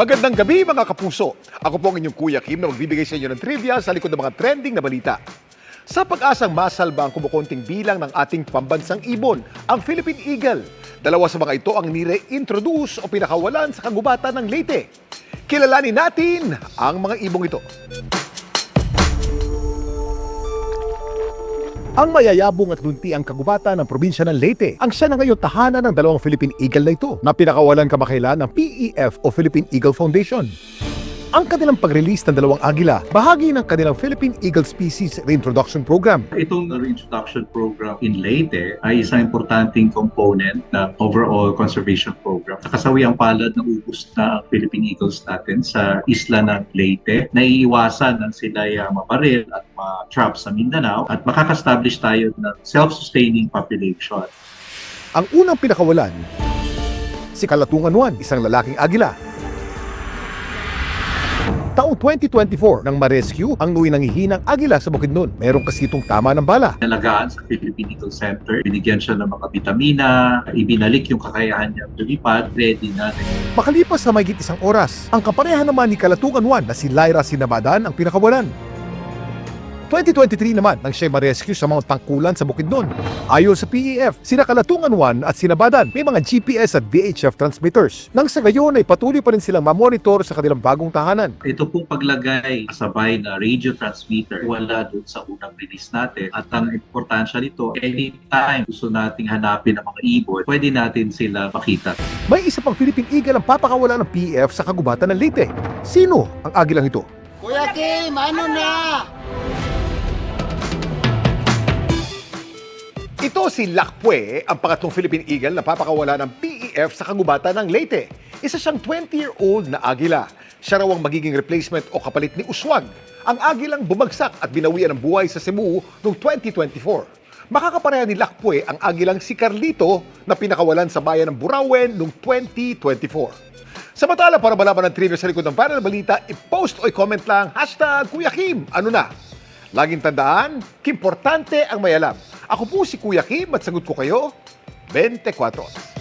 Magandang gabi mga kapuso. Ako po ang inyong Kuya Kim na magbibigay sa inyo ng trivia sa likod ng mga trending na balita. Sa pag-asang masalba ang kumukonting bilang ng ating pambansang ibon, ang Philippine Eagle. Dalawa sa mga ito ang nire-introduce o pinakawalan sa kagubatan ng Leyte. Kilalanin natin ang mga ibong ito. Ang mayayabong at lunti ang kagubatan ng probinsya ng Leyte ang siya na ngayon tahanan ng dalawang Philippine Eagle na ito na pinakawalan kamakailan ng PEF o Philippine Eagle Foundation. Ang kanilang pag-release ng dalawang agila, bahagi ng kanilang Philippine Eagle Species Reintroduction Program. Itong reintroduction program in Leyte ay isang importanteng component ng overall conservation program. Sa kasawiang palad na ubos na ang Philippine Eagles natin sa isla ng Leyte, naiiwasan ng sila mabaril at ma-trap sa Mindanao at makaka-establish tayo ng self-sustaining population. Ang unang pinakawalan, si Kalatungan 1, isang lalaking agila. Taong 2024 nang ma-rescue ang nuwi ng hihinang agila sa Bukidnon. Merong kasi itong tama ng bala. Nalagaan sa Philippine Eagle Center, binigyan siya ng mga vitamina, ibinalik yung kakayahan niya lumipad, ready na. Makalipas sa mahigit isang oras, ang kapareha naman ni Kalatungan 1 na si Lyra Sinabadan ang pinakawalan. 2023 naman nang siya ma-rescue sa mga tangkulan sa Bukidnon. Ayon sa PEF, sina Kalatungan 1 at Sinabadan may mga GPS at VHF transmitters. Nang sa gayon ay patuloy pa rin silang mamonitor sa kanilang bagong tahanan. Ito pong paglagay sabay na radio transmitter wala doon sa unang release natin. At ang importansya nito, anytime gusto nating hanapin ang mga ibon, pwede natin sila makita. May isa pang Philippine Eagle ang papakawala ng PEF sa kagubatan ng Leyte. Sino ang agilang ito? Kuya Kim, ano na? Ito si Lakpue, ang pangatlong Philippine Eagle na papakawala ng PEF sa kagubatan ng Leyte. Isa siyang 20-year-old na agila. Siya raw ang magiging replacement o kapalit ni Uswag, ang agilang bumagsak at binawian ng buhay sa Cebu noong 2024. Makakapareha ni Lakpue ang agilang si Carlito na pinakawalan sa bayan ng Burawen noong 2024. Samantala, para malaman ng trivia sa likod ng viral na balita, i-post o i-comment lang #Kuya Kim. Ano na? Laging tandaan, importante ang may alam. Ako po si Kuya Kim at sagot ko kayo 24 oras.